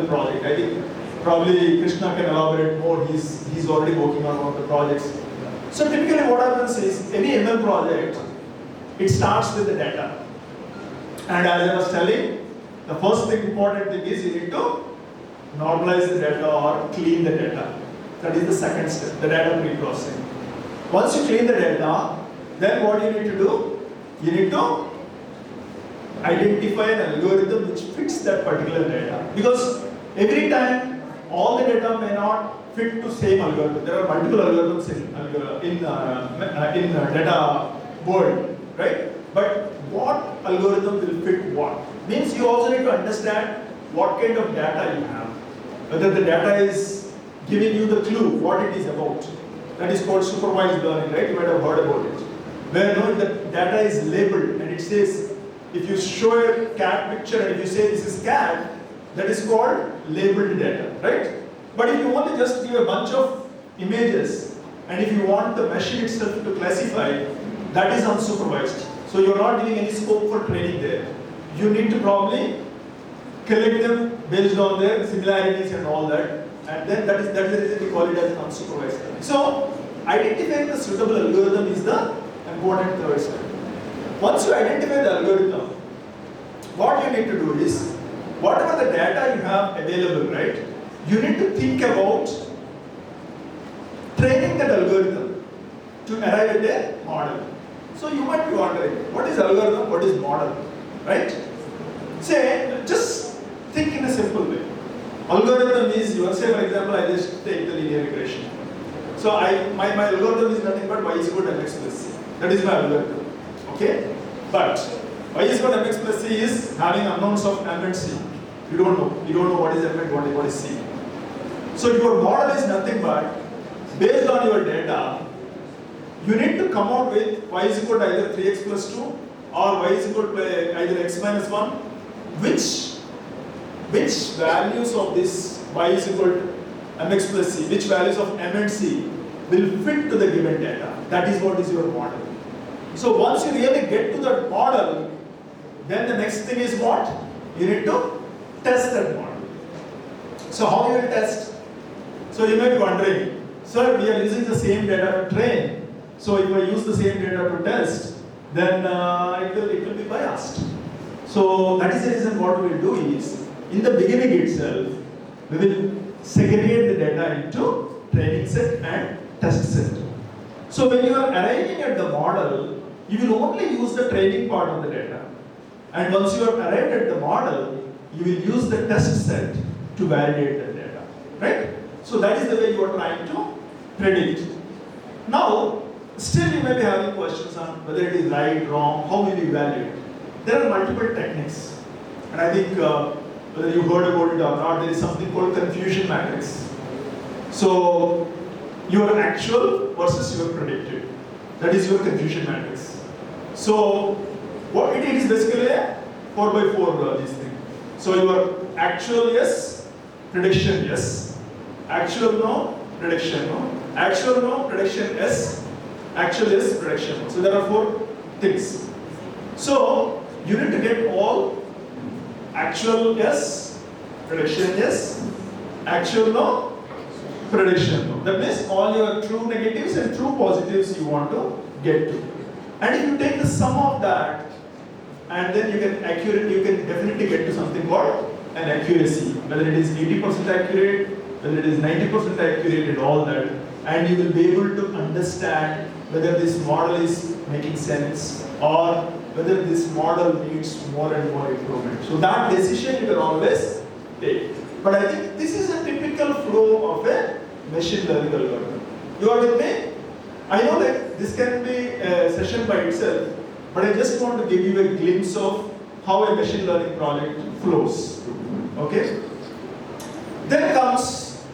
ML project. I think probably Krishna can elaborate more. He's already working on one of the projects. So typically what happens is, any ML project, it starts with the data. And as I was telling, the first thing, important thing is, you need to normalize the data or clean the data. That is the second step, the data pre-processing. Once you clean the data, then what you need to do? You need to identify an algorithm which fits that particular data. Because every time, all the data may not fit to same algorithm. There are multiple algorithms in data world, right? But what algorithm will fit what? Means you also need to understand what kind of data you have. Whether the data is giving you the clue what it is about. That is called supervised learning, right? You might have heard about it. Where the data is labeled and it says, if you show a cat picture and if you say this is cat, that is called labeled data, right? But if you only just give a bunch of images and if you want the machine itself to classify, that is unsupervised. So you're not giving any scope for training there. You need to probably collect them based on their similarities and all that. And then that is the reason we call it as unsupervised learning. So identifying the suitable algorithm is the important third step. Once you identify the algorithm, what you need to do is, whatever the data you have available, right? You need to think about training that algorithm to arrive at a model. So you might be wondering, what is algorithm, what is model, right? Say, just think in a simple way. Algorithm is, say for example, I just take the linear regression. So my algorithm is nothing but y is equal to mx plus c. That is my algorithm, okay? But y is equal to mx plus c is having unknowns of m and c. You don't know what is m and what is c. So your model is nothing but, based on your data, you need to come out with y is equal to either 3x plus 2 or y is equal to either x minus 1. Which values of this y is equal to mx plus c, which values of m and c will fit to the given data. That is what is your model. So once you really get to that model, then the next thing is what? You need to test that model. So how you will test? So you may be wondering, sir, we are using the same data to train. So if I use the same data to test, then it will be biased. So that is the reason what we will do is, in the beginning itself, we will segregate the data into training set and test set. So when you are arriving at the model, you will only use the training part of the data. And once you have arrived at the model, you will use the test set to validate the data, right? So that is the way you are trying to predict. Now, still you may be having questions on whether it is right, wrong, how will you evaluate? There are multiple techniques. And I think whether you heard about it or not, there is something called confusion matrix. So, your actual versus your predicted. That is your confusion matrix. So, what it is basically a 4x4 this thing. So, your actual yes, prediction yes, actual no, prediction no, actual no, prediction yes, actual yes, prediction no. So, there are 4 things. So, you need to get all actual yes, prediction yes, actual no, prediction no. That means all your true negatives and true positives you want to get to. And if you take the sum of that, and then you can definitely get to something called an accuracy. Whether it is 80% accurate, whether it is 90% accurate and all that. And you will be able to understand whether this model is making sense or whether this model needs more and more improvement. So that decision you can always take. But I think this is a typical flow of a machine learning algorithm. You are with me? I know that this can be a session by itself, but I just want to give you a glimpse of how a machine learning project flows. Okay? Then comes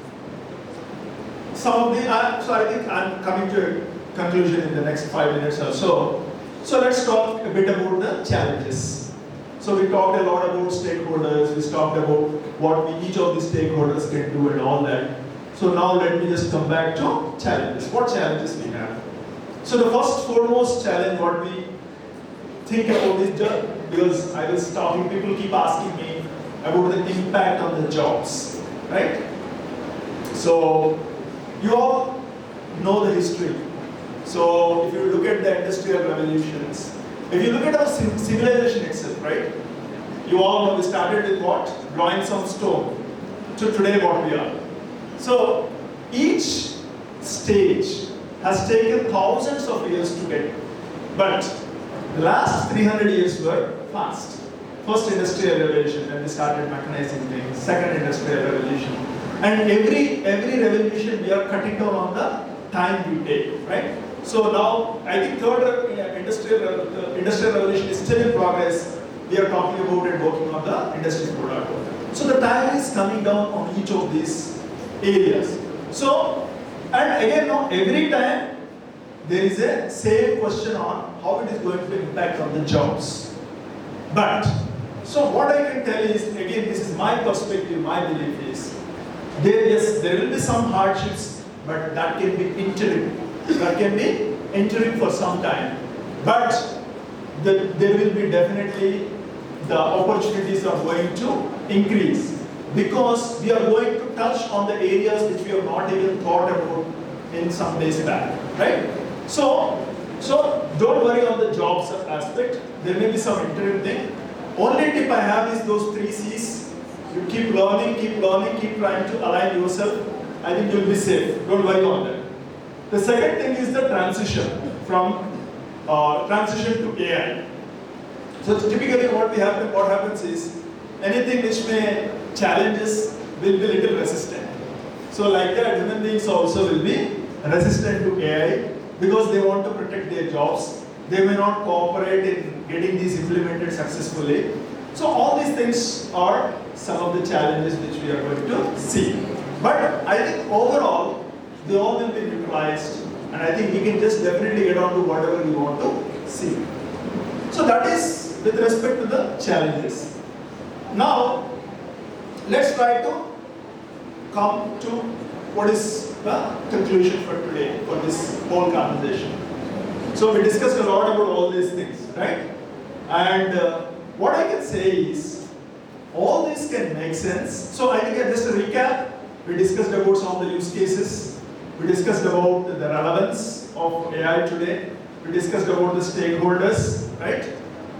some of the, so I think I'm coming to a conclusion in the next 5 minutes or so. So let's talk a bit about the challenges. So we talked a lot about stakeholders, we talked about what each of the stakeholders can do and all that. So now let me just come back to challenges. What challenges we have? So the first foremost challenge what we think about is just, because I was talking, people keep asking me, about the impact on the jobs, right? So you all know the history. So if you look at the industrial revolutions, if you look at our civilization itself, right? You all know we started with what? Drawing some stone to today what we are. So each stage has taken thousands of years to get, but the last 300 years were fast. First industrial revolution, when we started mechanizing things. Second industrial revolution, and every revolution we are cutting down on the time we take, right? So now I think third industrial revolution is still in progress. We are talking about and working on the industry 4.0. So the time is coming down on each of these areas. So, and again, now every time there is a same question on how it is going to impact on the jobs. But, so what I can tell is, again, this is my perspective, my belief is, yes, there will be some hardships, but that can be interim. That can be interim for some time. But there will be definitely, the opportunities are going to increase, because we are going to touch on the areas which we have not even thought about in some days back, right? So don't worry on the jobs aspect. There may be some interim thing. Only tip I have is those 3 C's. You keep learning, keep trying to align yourself. I think you'll be safe. Don't worry on that. The second thing is the transition from transition to AI. So typically what happens is, anything which may challenges will be little resistant. So like that, human beings also will be resistant to AI because they want to protect their jobs. They may not cooperate in getting these implemented successfully. So all these things are some of the challenges which we are going to see. But I think overall, they all will be neutralized, and I think we can just definitely get on to whatever we want to see. So that is with respect to the challenges. Now, let's try to come to what is the conclusion for today, for this whole conversation. So we discussed a lot about all these things, right? And what I can say is, all this can make sense. So I think just a recap, we discussed about some of the use cases. We discussed about the relevance of AI today. We discussed about the stakeholders, right?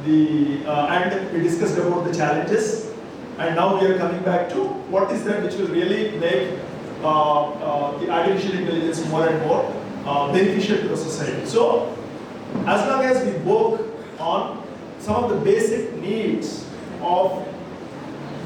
And we discussed about the challenges. And now we are coming back to what is that which will really make the artificial intelligence more and more beneficial to the society. So, as long as we work on some of the basic needs of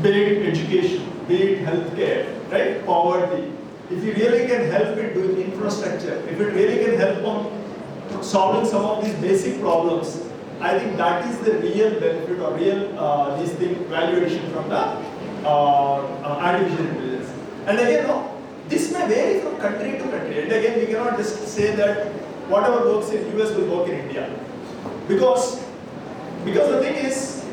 be it education, be it healthcare, right, poverty, if you really can help in doing infrastructure, if it really can help on solving some of these basic problems, I think that is the real benefit or real value addition from the artificial intelligence. And again, this may vary from country to country. And again, we cannot just say that whatever works in US will work in India. Because the thing is,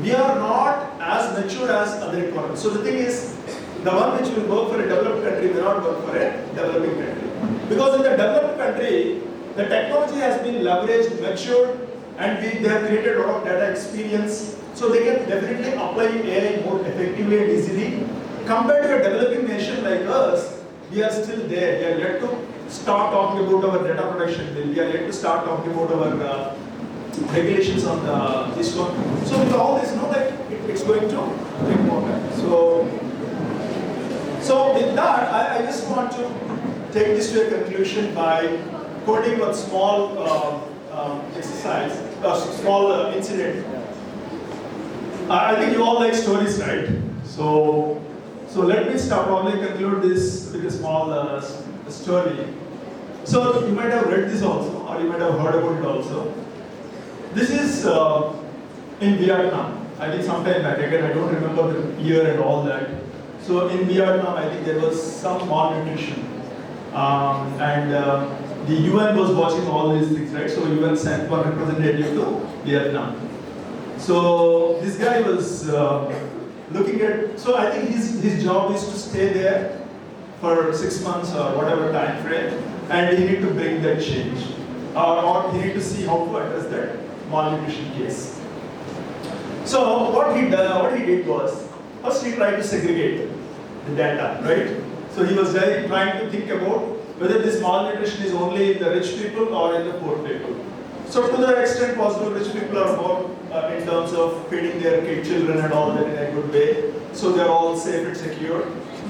we are not as mature as other economies. So the thing is, the one which will work for a developed country may not work for a developing country. Because in the developed country, the technology has been leveraged, matured, and they have created a lot of data experience. So they can definitely apply AI more effectively and easily. Compared to a developing nation like us, we are still there. We are yet to start talking about our data protection bill. We are yet to start talking about our regulations on this one. So with all this, that it's going to take more time. So with that, I just want to take this to a conclusion by quoting one small exercise, a small incident. I think you all like stories, right? So let me probably conclude this with a small story. So you might have read this also, or you might have heard about it also. This is in Vietnam. I think sometime back, again I don't remember the year and all that. So in Vietnam, I think there was some malnutrition, and the UN was watching all these things, right? So UN sent one representative to Vietnam. So this guy was looking at, so I think his job is to stay there for 6 months or whatever time frame, and he need to bring that change, or he need to see how to address that malnutrition case. So what he did was, first he tried to segregate the data, right? So he was trying to think about whether this malnutrition is only in the rich people or in the poor people. So to the extent possible, rich people are more in terms of feeding their children and all that in a good way. So they're all safe and secure,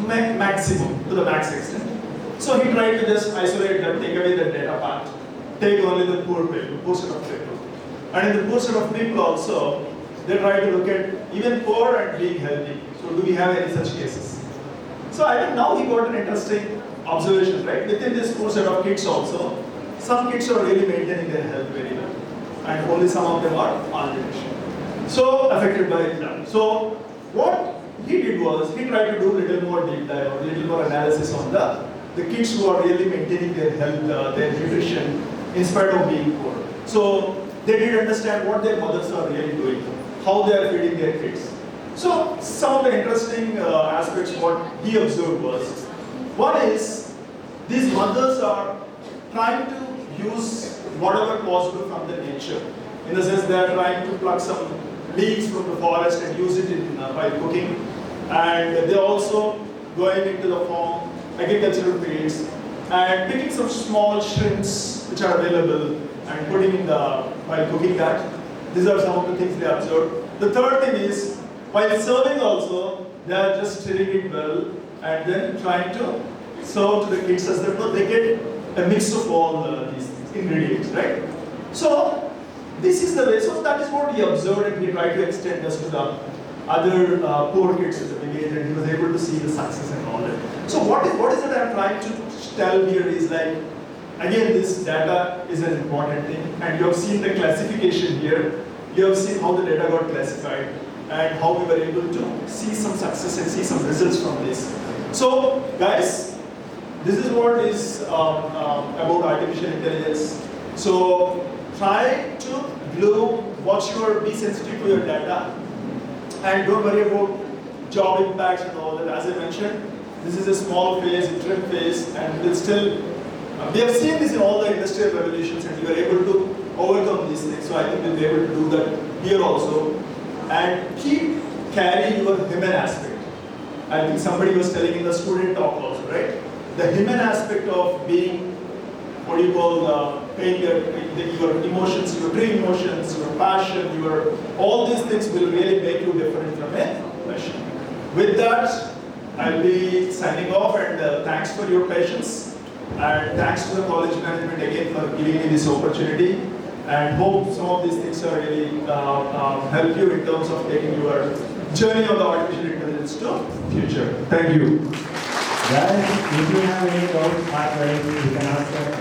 maximum, to the max extent. So he tried to just isolate that, take away the data part, take only the poor people, poor set of people. And in the poor set of people also, they try to look at even poor and being healthy. So do we have any such cases? So I think now he got an interesting observation, right? Within this poor set of kids also, some kids are really maintaining their health very well. And only some of them are malnutrition. So affected by that. So what he did was, he tried to do a little more deep dive or a little more analysis on the kids who are really maintaining their health, their nutrition, in spite of being poor. So they did understand what their mothers are really doing, how they are feeding their kids. So some of the interesting aspects what he observed was, one is these mothers are trying to use whatever possible from the nature. In the sense they are trying to pluck some leaves from the forest and use it in, by cooking. And they're also going into the farm, agricultural fields, and picking some small shrimps which are available and putting in while cooking that. These are some of the things they observed. The third thing is, while serving also, they are just stirring it well and then trying to serve to the kids as they get a mix of all these ingredients, right? So this is the way. So that is what he observed, and he tried to extend this to the other poor kids at the beginning, and he was able to see the success and all that. So what is it I'm trying to tell here is like, again, this data is an important thing, and you have seen the classification here. You have seen how the data got classified and how we were able to see some success and see some results from this. So guys, this is what is about artificial intelligence. So try to be sensitive to your data, and don't worry about job impacts and all that. As I mentioned, this is a small phase, interim phase, and we'll still, we have seen this in all the industrial revolutions, and we were able to overcome these things. So I think we'll be able to do that here also. And carry your human aspect. I think somebody was telling in the student talk also, right? The human aspect of being, what do you call, paying your emotions, your true emotions, your passion, all these things will really make you different from a profession. With that, I'll be signing off, and thanks for your patience. And thanks to the college management again for giving me this opportunity. And hope some of these things are really help you in terms of taking your journey on the artificial intelligence to future. Thank you. Guys, if you have any doubts, you can ask